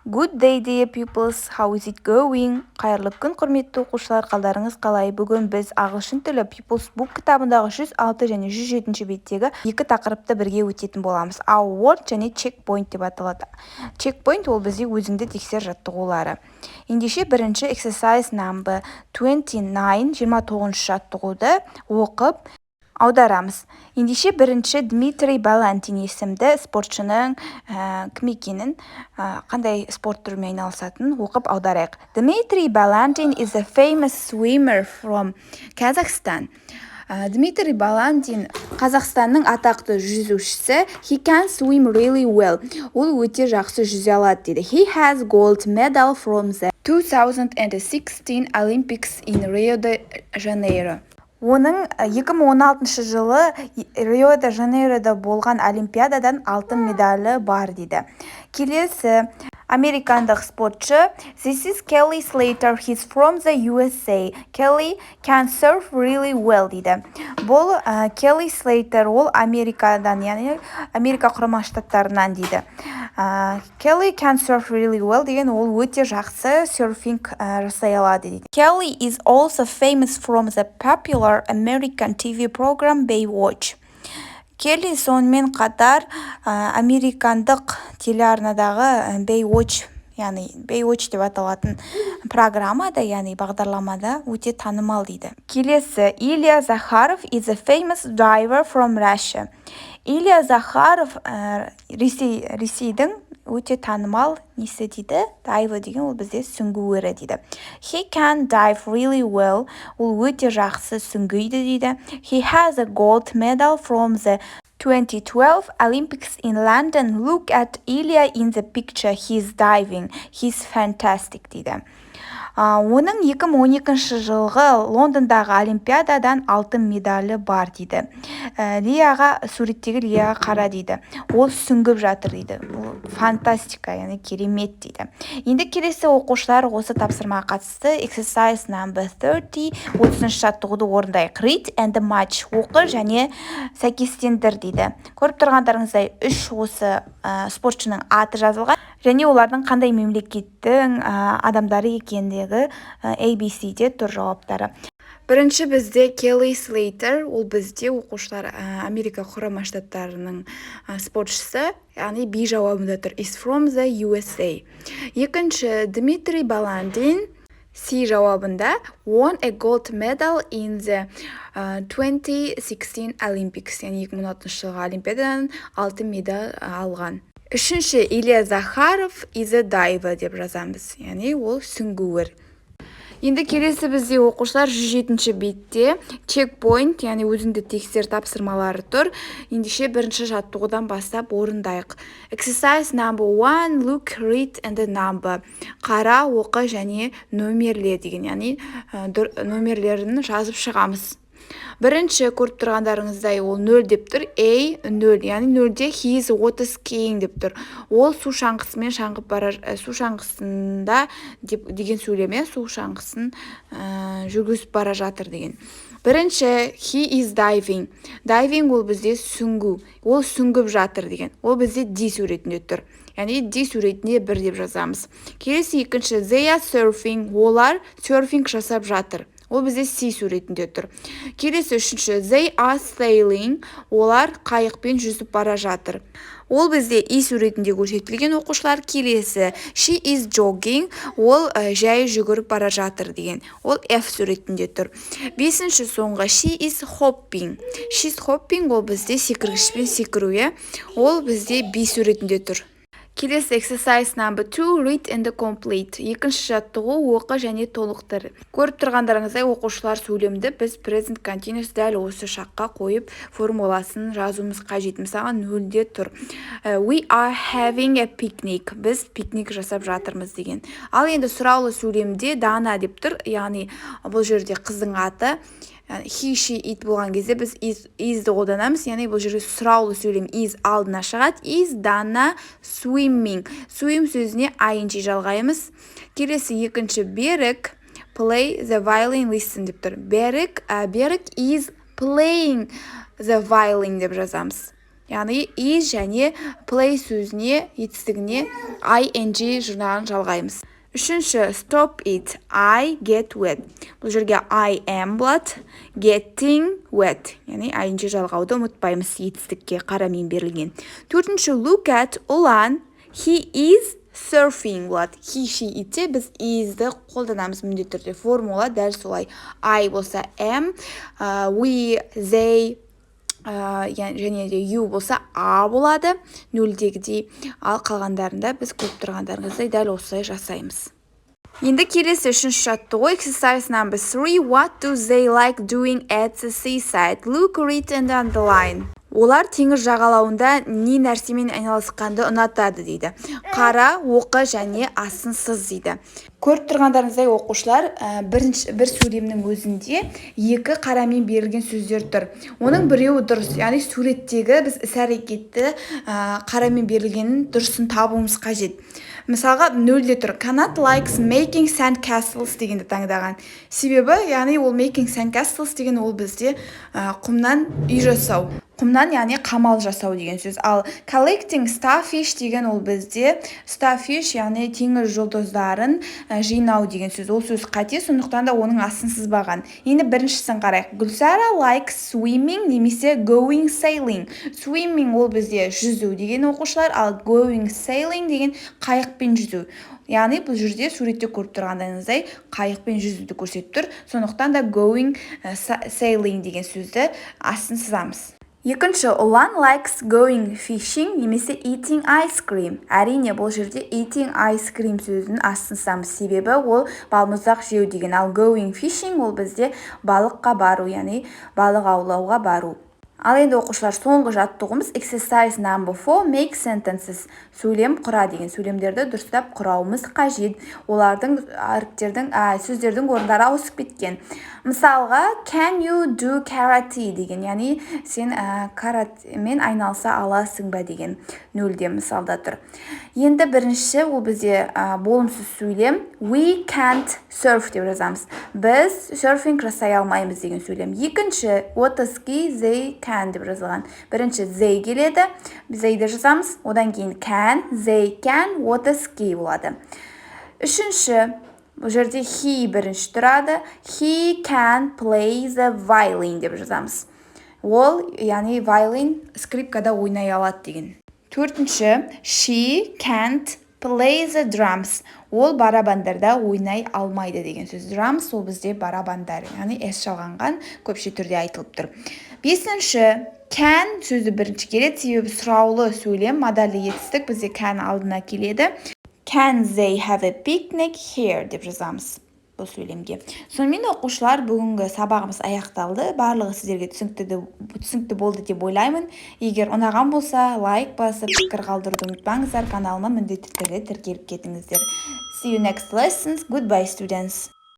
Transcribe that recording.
Good day dear pupils, how is it going? Қайырлы күн, құрметті оқушылар, қалдарыңыз қалай? Бүгін біз ағылшын тілі Pupils Book кітабындағы 106 және 107 беттегі екі тақырыпты бірге өтетін боламыз. Our word және checkpoint деп аталады. Checkpoint ол бізде өзіңді тексер жаттығулары. Ендеше бірінші exercise number 29, 29 жаттығуды оқып аударамыз. Ендеше бірінші Дмитрий Балантин есімді спортшының кім екенін, қандай спорт түрімен айналысатынын оқып аударайық. Дмитрий Балантин is a famous swimmer from Kazakhstan. Дмитрий Балантин Қазақстанның атақты жүзушісі. He can swim really well. Ол өте жақсы жүзе алады дейді. He has gold medal from the 2016 Olympics in Rio de Janeiro. Оның 2016 жылы Рио-де-Жанейрода болған Олимпиададан алтын медалі бар дейді. Келесі американдық спортшы. This is Kelly Slater. He's from the USA. Kelly can surf really well дейді. Бұл Kelly Slater, ол Америкадан, яғни Америка құрама штаттарынан дейді. Kelly can surf really well деген ол өте жақсы серфинг жасай алады дейді. Kelly is also famous from the popular American TV program Baywatch. Келли сонымен қатар американдық телеарнадағы Baywatch, яғни Baywatch деп аталатын программада, яғни бағдарламада өте танымал дейді. Келесі Илья Захаров is a famous diver from Russia. Илья Захаров Ресейдің өте танымал несі дейді? Дайвы деген ол бізде сүңгуірі дейді. He can dive really well. Ол өте жақсы сүңгиді дейді. He has a gold medal from the 2012 Olympics in London. Look at Ilya in the picture. He's diving. He's fantastic дейді. Оның 2012 жылғы Лондондағы Олимпиададан алтын медалі бар дейді. Суреттегі Лияға қара дейді. Ол сүңгіп жатыр дейді. Бұл фантастика, яғни керемет дейді. Енді келесі оқушылар осы тапсырмаға қатысты exercise number 30 жаттығуды орындайық. Read and match. Оқы және сәйкестендір дейді. Көріп тұрғандарыңыздай 3 осы спортшының аты жазылған және олардың қандай мемлекеттің адамдары екендігі ABC-де тұр жауаптары. Бірінші бізде Kelly Slater, ол бізде оқушылар Америка құрама штаттарының спортшысы, яғни B жауабында тұр. Is from the USA. Екінші Дмитрий Балантин, C жауабында, won a gold medal in the 2016 Olympics, яғни 2016 жылғы Олимпиададан алтын медаль алған. Үшінші Илья Захаров is a diver деп жазамыз, яғни ол сүңгуір. Енді келесі бізде оқушылар 107 бетте checkpoint, яғни өзіңді тексер тапсырмалары тұр. Ендеше бірінші жаттығудан бастап орындайық. Exercise number 1, look, read and the number. Қара, оқы және нөмерле деген, яғни нөмерлерін жазып шығамыз. Бірінші көріп тұрғандарыңыздай ол 0 деп тұр. A 0, яғни 0-де he is water skiing деп тұр. Ол су шаңғысымен су шаңғысында деген сөйлеме, су шаңғысын жүргізіп бара жатыр деген. Бірінші he is diving. Diving ол бізде сүңгу. Ол сүңгіп жатыр деген. Ол бізде D суретінде тұр. Яғни D суретінде 1 деп жазамыз. Келесі екінші they are surfing. Олар серфинг жасап жатыр. Ол бізде C суретінде тұр. Келесі үшінші they are sailing. Олар қайықпен жүзіп бара жатыр. Ол бізде E суретінде көрсетілген оқушылар. Келесі she is jogging. Ол жай жүгіріп бара жатыр деген. Ол F суретінде тұр. Бесінші соңғы she is hopping. She's hopping ол бізде секіргішпен секіру. Ол бізде B суретінде тұр. Келесі exercise number 2, read and complete. Екінші жаттығу оқы және толықтыр. Көріп тұрғандарыңыздай оқушылар сөйлемді біз present continuous дәл осы шаққа қойып формуласын жазуымыз қажет. Мысалы 0-де тұр. We are having a picnic. Біз пикник жасап жатырмыз деген. Ал енді сұраулы сөйлемде Дана деп тұр. Яғни бұл жерде қыздың аты. He, she, it болған кезде біз is'ді қолданамыз, яғни бұл жерде сұраулы сөйлем is алдына шығады. Is Dana swimming. Swim сөзіне ing жалғаймыз. Келесі екінші Берік play the violin, listen деп тұр. Берік is playing the violin деп жазамыз. Яғни is және play сөзіне, етістігіне ing жұрнағын жалғаймыз. Үшінші, stop it, I get wet. Бұл жерге I am болады, getting wet. Яғни ing жалғауды ұмытпаймыз, етістікке қарамен берілген. Төртінші, look at, ұлан, he is surfing болады. He, she, itте біз is'ді қолданамыз міндетті түрде. Формула дәл солай. I болса am, we, they, және де you болса a болады, нөлдегідей. Ал қалғандарында біз көріп тұрғандарыңыздай дәл осылай жасаймыз. Енді келесі үшінші жаттығу, exercise number 3. What do they like doing at the seaside? Look, read and underline. Олар теңіз жағалауында не нәрсемен айналысқанды ұнатады дейді. Қара, оқы және асын сыз дейді. Көріп тұрғандарыңыздай оқушылар, бір сөйлемнің өзінде екі қарамен берілген сөздер тұр. Оның біреуі дұрыс, яғни суреттегі біз іс-әрекетті қарамен берілгенін дұрысын табуымыз қажет. Мысалға, нөлде тұр. Cannot likes making sand castles дегенді таңдаған. Себебі, яғни ол making sand castles деген ол бізде құмнан үй жасау. Құмнан, яғни қамал жасау деген сөз. Ал collecting starfish деген ол бізде starfish, яғни теңіз жұлдыздарын жинау деген сөз. Ол сөз қате, сондықтан да оның асын сызбаған. Енді біріншісін қарайық. Гүлсара likes swimming немесе going sailing. Swimming ол бізде жүзу деген оқушылар, ал going sailing деген қайықпен жүзу. Яғни бұл жерде суретте көріп тұрғандарыңыздай қайықпен жүзуді көрсетіп тұр. Сондықтан да going sailing деген сөзді асын сызамыз. Екінші, ұлан likes going fishing немесе eating ice cream. Әрине, бұл жерде eating ice cream сөзін астын сызамыз. Себебі ол балмұздақ жеу деген. Ал going fishing ол бізде балыққа бару, яғни балық аулауға бару. Ал енді оқушылар, соңғы жаттығуымыз exercise number 4, make sentences. Сөйлем құра деген. Сөйлемдерді дұрыстап құрауымыз қажет. Олардың сөздердің орындары ауысып кеткен. Мысалға, can you do karate деген, яғни сен каратемен айналыса аласың ба деген нөлде мысалда тұр. Енді бірінші ол бізде болымсыз сөйлем, we can't surf деп жазамыз. Біз surfing жасай алмаймыз деген сөйлем. Екінші, water ski, they can деп жазылған. Бірінші they келеді, біз they'ді жазамыз, одан кейін can, they can, water ski болады. Үшінші, бұл жерде he бірінші тұрады, he can play the violin деп жазамыз. Ол, яғни violin скрипкада ойнай алады деген. Төртінші, she can't play the drums. Ол барабандарда ойнай алмайды деген сөз. Drums ол бізде барабандар, яғни s жалғанған көпше түрде айтылып тұр. Бесінші, can сөзі бірінші келеді, себебі сұраулы сөйлем, модальды етістік бізде can алдына келеді. Can they have a picnic here деп жазамыз бұл сөйлемге. Сонымен оқушылар, бүгінгі сабағымыз аяқталды. Барлығы сіздерге түсінікті болды деп ойлаймын. Егер ұнаған болса, лайк басып, пікір қалдыруды ұмытпаңыздар. Каналыма міндетті түрде тіркеліп кетіңіздер. See you next lessons. Goodbye, students.